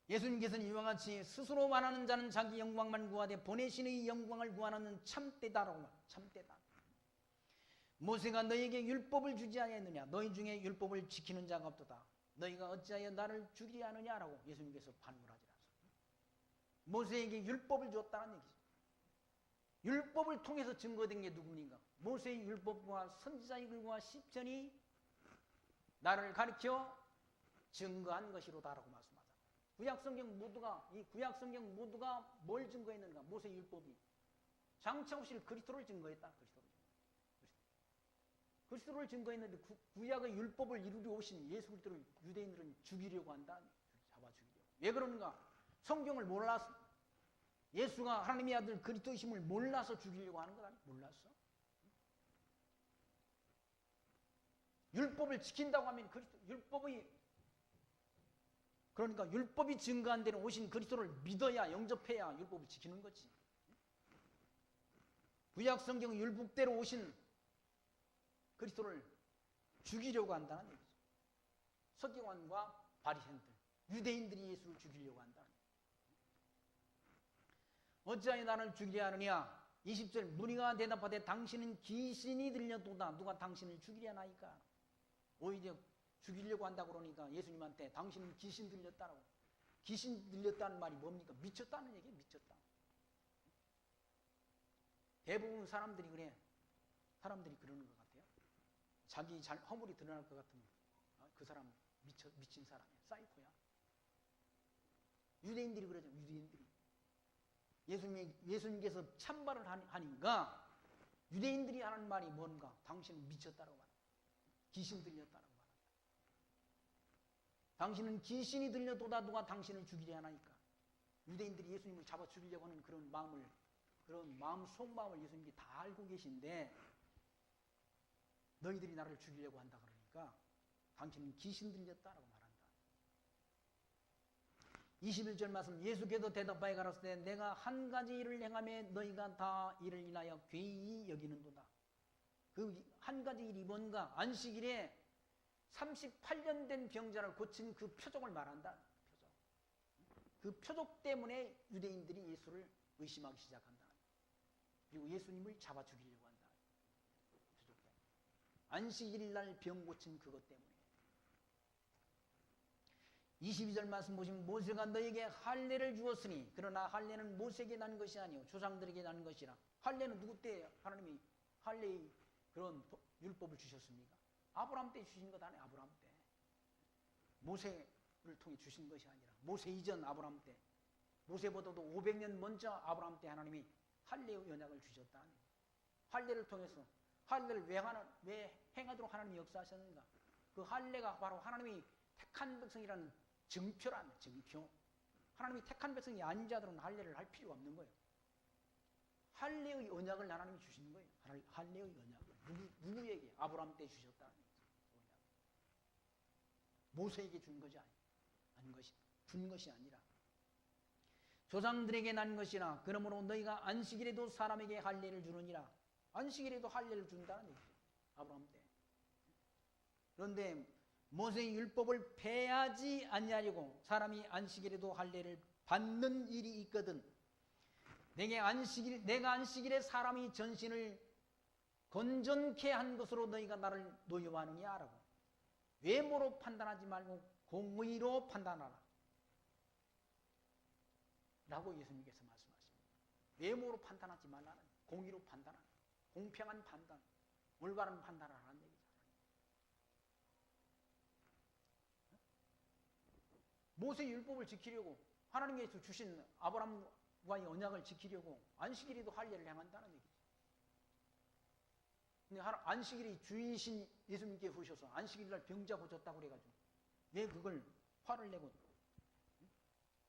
예수님께서는 이와 같이 스스로 말하는 자는 자기 영광만 구하되 보내신의 영광을 구하는 참되다라고 말합니다. 참되다. 모세가 너희에게 율법을 주지 아니했느냐? 너희 중에 율법을 지키는 자가 없도다. 너희가 어찌하여 나를 죽이려 하느냐라고 예수님께서 반문하지 않습니다. 모세에게 율법을 주었다는 얘기죠. 율법을 통해서 증거된 게 누굽니까? 모세의 율법과 선지자의 글과 시편이 나를 가르쳐 증거한 것이로다라고 말씀하잖아요. 이 구약 성경 모두가 뭘 증거했는가? 모세의 율법이 장차 오실 그리스도를 증거했다. 그리스도를 증거했는데 구약의 율법을 이루려 오신 예수 그리스도를 유대인들은 죽이려고 한다. 잡아 죽이려고. 왜 그런가? 성경을 몰라서 예수가 하나님의 아들 그리스도이심을 몰라서 죽이려고 하는 것 아니야? 몰랐어? 율법을 지킨다고 하면 그러니까 율법이 증거한 대로 오신 그리스도를 믿어야 영접해야 율법을 지키는 거지. 구약 성경 율법대로 오신 그리스도를 죽이려고 한다는 얘기죠. 서기관과 바리새인들, 유대인들이 예수를 죽이려고 한다는 얘기죠. 어찌하여 나를 죽이려 하느냐? 20절 무리가 대답하되 당신은 귀신이 들려도다. 누가 당신을 죽이려 하나이까? 오히려 죽이려고 한다고 그러니까 예수님한테 당신은 귀신 들렸다라고. 귀신 들렸다는 말이 뭡니까? 미쳤다는 얘기예요. 미쳤다. 대부분 사람들이 그래. 사람들이 그러는 것 같아요. 자기 허물이 드러날 것 같으면 그 사람 미친 사람이야. 사이코야. 유대인들이 그러죠. 유대인들이. 예수님께서 참말을 하니까 유대인들이 하는 말이 뭔가? 당신은 미쳤다라고 말합니다. 귀신 들렸다라고 말합니다. 당신은 귀신이 들려도다 누가 당신을 죽이려 하나니까. 유대인들이 예수님을 잡아 죽이려고 하는 그런 마음 속마음을 예수님이 다 알고 계신데 너희들이 나를 죽이려고 한다 그러니까 당신은 귀신 들렸다라고 말한다. 21절 말씀 예수께서 대답하여 가라사대 내가 한 가지 일을 행하며 너희가 다 이를 인하여 괴히 여기는도다. 그 한 가지 일이 뭔가? 안식일에 38년 된 병자를 고친 그 표적을 말한다. 그 표적 때문에 유대인들이 예수를 의심하기 시작한다. 그리고 예수님을 잡아 죽이려고 한다. 표적 때문에. 안식일 날 병 고친 그것 때문에. 22절 말씀 보시면 모세가 너에게 할례를 주었으니 그러나 할례는 모세에게 난 것이 아니요 조상들에게 난 것이라. 할례는 누구 때 하나님이 할례의 그런 율법을 주셨습니까? 아브라함 때 주신 것 아니에요. 아브라함 때. 모세를 통해 주신 것이 아니라 모세 이전 아브라함 때. 모세보다도 500년 먼저 아브라함 때 하나님이 할례의 언약을 주셨다. 할례를 통해서 할례를 왜 행하도록 하나님이 역사하셨는가? 그 할례가 바로 하나님이 택한 백성이라는 증표란 증표. 하나님이 택한 백성이 아닌 자들은 할례를 할 필요가 없는 거예요. 할례의 언약을 하나님이 주신 거예요. 할례의 언약을. 누구에게? 아브라함 때 주셨다는 거죠. 모세에게 준 것이 준 것이 아니라 조상들에게 난 것이라. 그러므로 너희가 안식일에도 사람에게 할례를 주느니라. 안식일에도 할례를 준다는 얘기죠. 아브라함 때. 그런데 모세의 율법을 폐하지 아니하려고 사람이 안식일에도 할례를 받는 일이 있거든. 내가 안식일에 사람이 전신을 건전케 한 것으로 너희가 나를 노여워하느냐라고. 외모로 판단하지 말고 공의로 판단하라 라고 예수님께서 말씀하십니다. 외모로 판단하지 말라는, 공의로 판단하라, 공평한 판단, 올바른 판단을 하라는 얘기잖아요. 모세 율법을 지키려고, 하나님께서 주신 아브라함과의 언약을 지키려고 안식일에도 할례를 행한다는 얘기죠. 근데 안식일이 주이신 예수님께 오셔서 안식일날 병자 고쳤다고 그래가지고 왜 그걸 화를 내고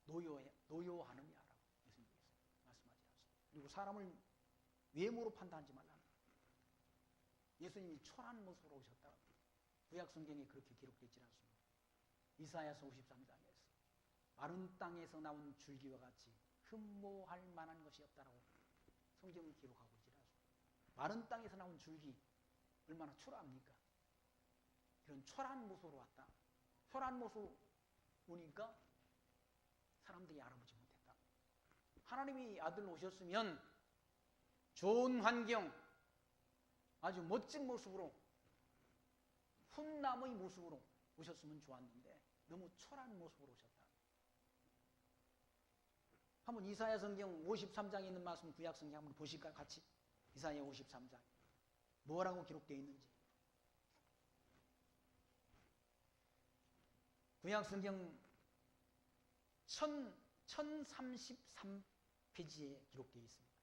노여하느냐라고 예수님께서 말씀하지 않습니다. 그리고 사람을 외모로 판단하지 말라는 거예요. 예수님이 초라한 모습으로 오셨다고 구약 성경에 그렇게 기록되어 있지 않습니다. 이사야서 53장에서 마른 땅에서 나온 줄기와 같이 흠모할 만한 것이 없다라고 성경을 기록하고 있지 않습니다. 마른 땅에서 나온 줄기 얼마나 초라합니까? 그런 초라한 모습으로 왔다. 초라한 모습 오니까 사람들이 알아보지 못했다. 하나님이 아들 오셨으면 좋은 환경, 아주 멋진 모습으로, 훈남의 모습으로 오셨으면 좋았는데 너무 초라한 모습으로 오셨다. 한번 이사야 성경 53장에 있는 말씀, 구약 성경 한번 보실까요? 같이. 이사야 53장 뭐라고 기록되어 있는지. 구약 성경 1033페이지에 기록되어 있습니다.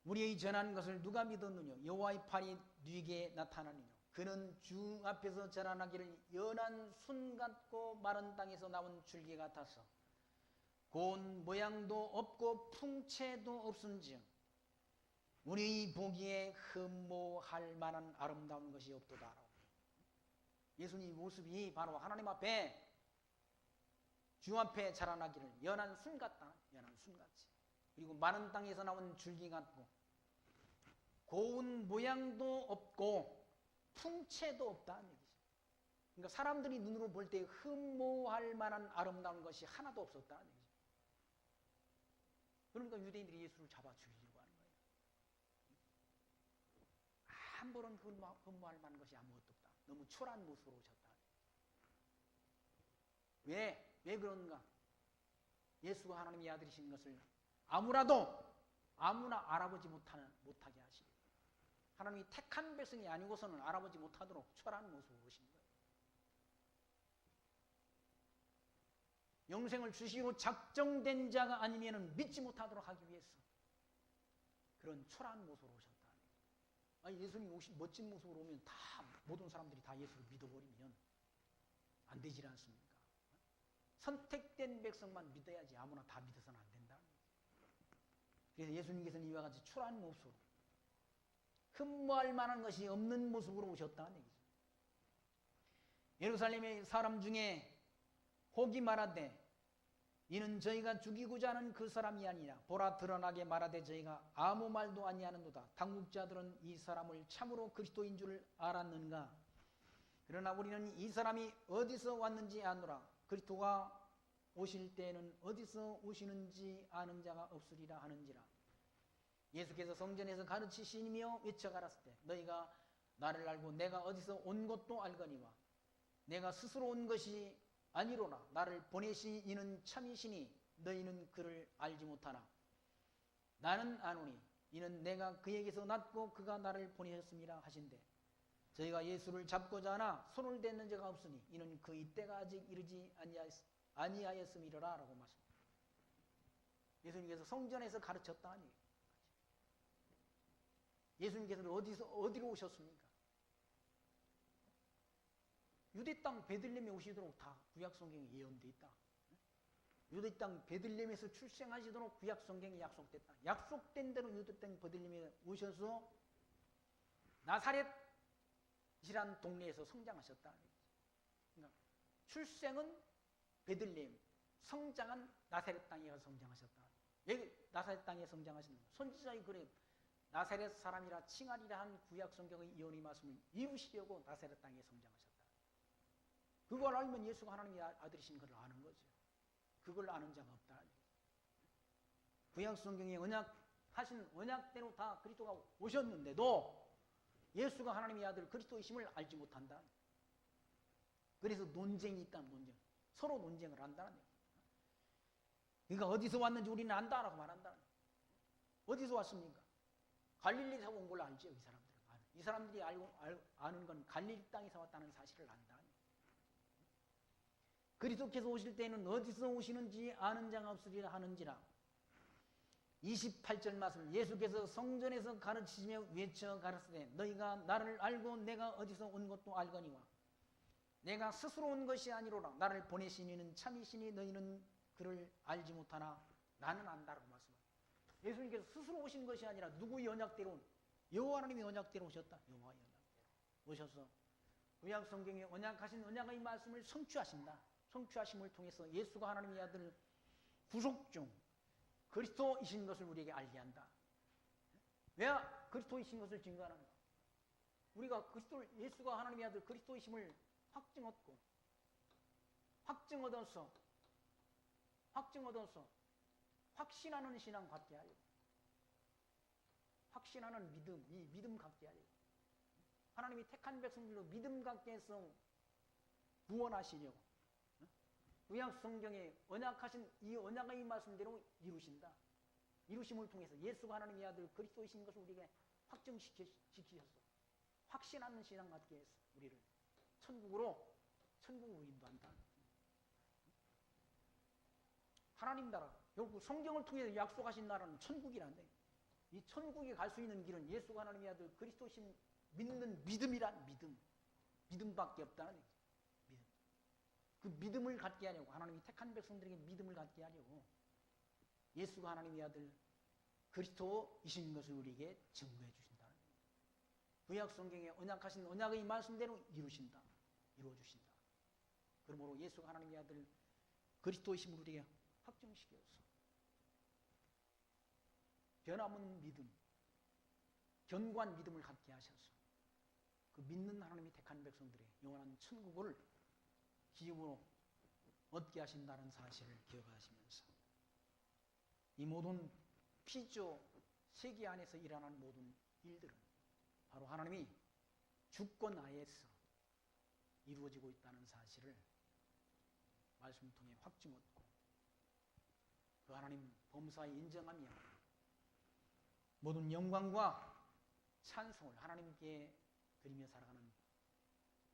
우리의 전한 것을 누가 믿었느냐? 여호와의 팔이 네게 나타나느냐? 그는 주 앞에서 자라나기를 연한 순 같고 마른 땅에서 나온 줄기 같아서 고운 모양도 없고 풍채도 없은즉 우리 보기에 흠모할 만한 아름다운 것이 없도다. 예수님 모습이 바로 하나님 앞에, 주 앞에 자라나기를 연한 순 같다. 연한 순같이. 그리고 마른 땅에서 나온 줄기 같고 고운 모양도 없고 풍채도 없다는 얘기죠. 그러니까 사람들이 눈으로 볼 때 흠모할 만한 아름다운 것이 하나도 없었다는 얘기죠. 그러니까 유대인들이 예수를 잡아 죽이려고 하는 거예요. 아무런 흠모할 만한 것이 아무것도 없다. 너무 초라한 모습으로 오셨다. 왜 그런가? 예수가 하나님의 아들이신 것을 아무나 알아보지 못하게 하시고, 하나님이 택한 백성이 아니고서는 알아보지 못하도록 초라한 모습으로 오신 거예요. 영생을 주시기로 작정된 자가 아니면 믿지 못하도록 하기 위해서 그런 초라한 모습으로 오셨다. 아니, 예수님이 오신 멋진 모습으로 오면 다 모든 사람들이 다 예수를 믿어버리면 안 되지 않습니까? 선택된 백성만 믿어야지 아무나 다 믿어서는 안 된다. 그래서 예수님께서는 이와 같이 초라한 모습으로, 흠모할 만한 것이 없는 모습으로 오셨다는 얘기죠. 예루살렘의 사람 중에 혹이 말하되 이는 저희가 죽이고자 하는 그 사람이 아니라 보라 드러나게 말하되 저희가 아무 말도 아니하는도다. 당국자들은 이 사람을 참으로 그리스도인 줄 알았는가? 그러나 우리는 이 사람이 어디서 왔는지 아노라. 그리스도가 오실 때에는 어디서 오시는지 아는 자가 없으리라 하는지라. 예수께서 성전에서 가르치시며 외쳐 가라사대 때 너희가 나를 알고 내가 어디서 온 것도 알거니와 내가 스스로 온 것이 아니로나 나를 보내신 이는 참이시니 너희는 그를 알지 못하나 나는 아노니 이는 내가 그에게서 났고 그가 나를 보내셨음이라 하신대. 저희가 예수를 잡고자 하나 손을 댔는 자가 없으니 이는 그 이때가 아직 이르지 아니하였음이로라 라고 말씀합니다. 예수님께서 성전에서 가르쳤다는 얘기예요. 예수님께서는 어디로 오셨습니까? 유대 땅 베들레헴에 오시도록 다 구약 성경에 예언되어 있다. 유대 땅 베들레헴에서 출생하시도록 구약 성경에 약속됐다. 약속된 대로 유대 땅 베들레헴에 오셔서 나사렛이란 동네에서 성장하셨다. 그러니까 출생은 베들레헴, 성장은 나사렛 땅에 가서 성장하셨다. 왜 나사렛 땅에 성장하셨는가? 선지자의 글에 나사렛 사람이라 칭하리라 한 구약 성경의 예언의 말씀을 이루시려고 나사렛 땅에 성장하셨다. 그걸 알면 예수가 하나님의 아들이신 것을 아는 거죠. 그걸 아는 자가 없다. 구약 성경의 언약 하신 언약대로 다 그리스도가 오셨는데도 예수가 하나님의 아들 그리스도이심을 알지 못한다. 그래서 논쟁이 있다는 논쟁. 서로 논쟁을 한다는 거예요. 그러니까 어디서 왔는지 우리는 안다라고 말한다는 거예요. 어디서 왔습니까? 갈릴리에서 온 걸로 알죠. 이 사람들은. 이 사람들이 아는 건 갈릴리 땅에서 왔다는 사실을 안다는 거예요. 그리스도께서 오실 때는 어디서 오시는지 아는 자가 없으리라 하는지라. 28절 말씀, 예수께서 성전에서 가르치시며 외쳐 가르치되 너희가 나를 알고 내가 어디서 온 것도 알거니와 내가 스스로 온 것이 아니로라. 나를 보내신 이는 참이시니 너희는 그를 알지 못하나 나는 안다라고 말씀합니다. 예수님께서 스스로 오신 것이 아니라 누구의 언약대로, 여호와 하나님의 언약대로 오셨다. 여호와의 언약대로 오셔서 구약 성경에 언약하신 언약의 말씀을 성취하신다. 성취하심을 통해서 예수가 하나님의 아들 구속중 그리스도이신 것을 우리에게 알게 한다. 왜 그리스도이신 것을 증거하는가? 우리가 예수가 하나님의 아들 그리스도이심을 확증 얻어서 확신하는 신앙 갖게 하려고, 확신하는 믿음, 이 믿음 갖게 하려고, 하나님이 택한 백성들로 믿음 갖게 해서 구원하시려고 구약 성경에 언약하신 이 언약의 말씀대로 이루신다. 이루심을 통해서 예수가 하나님의 아들 그리스도이신 것을 우리에게 확증시키셔서 확신하는 신앙 갖게 해서 우리를 천국으로 인도한다. 하나님 나라, 결국 성경을 통해서 약속하신 나라는 천국이란데, 이 천국에 갈 수 있는 길은 예수가 하나님의 아들 그리스도신 믿는 믿음이란 믿음밖에 없다는 얘기죠. 그 믿음을 갖게 하려고, 하나님이 택한 백성들에게 믿음을 갖게 하려고 예수가 하나님의 아들 그리스도이신 것을 우리에게 증거해 주신다는 거예요. 구약 성경에 언약하신 언약의 말씀대로 이루어 주신다. 그러므로 예수가 하나님의 아들 그리스도이심을 우리에게 확증시켜서 변함없는 믿음, 견고한 믿음을 갖게 하셔서 그 믿는 하나님이 택한 백성들의 영원한 천국을 기업으로 얻게 하신다는 사실을 기억하시면서 이 모든 피조 세계 안에서 일어나는 모든 일들은 바로 하나님이 주권 하에서 이루어지고 있다는 사실을 말씀을 통해 확증 얻고 그 하나님 범사에 인정하며 모든 영광과 찬송을 하나님께 드리며 살아가는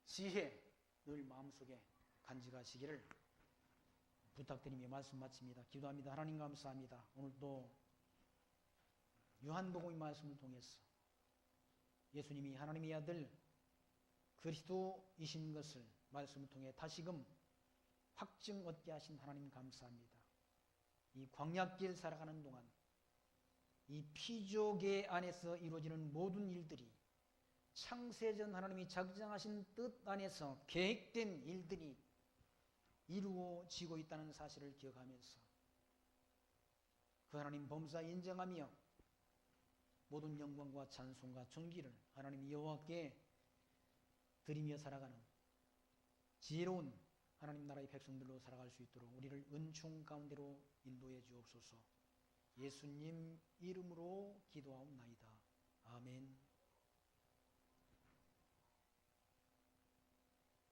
지혜 늘 마음속에 간직하시기를 부탁드리며 말씀 마칩니다. 기도합니다. 하나님 감사합니다. 오늘도 요한복음의 말씀을 통해서 예수님이 하나님의 아들 그리스도이신 것을 말씀을 통해 다시금 확증 얻게 하신 하나님 감사합니다. 이 광야길 살아가는 동안 이 피조계 안에서 이루어지는 모든 일들이 창세전 하나님이 작정하신 뜻 안에서 계획된 일들이 이루어지고 있다는 사실을 기억하면서 그 하나님 범사 인정하며 모든 영광과 찬송과 존귀를 하나님 여호와께 드리며 살아가는 지혜로운 하나님 나라의 백성들로 살아갈 수 있도록 우리를 은총 가운데로 인도해 주옵소서. 예수님 이름으로 기도하옵나이다. 아멘.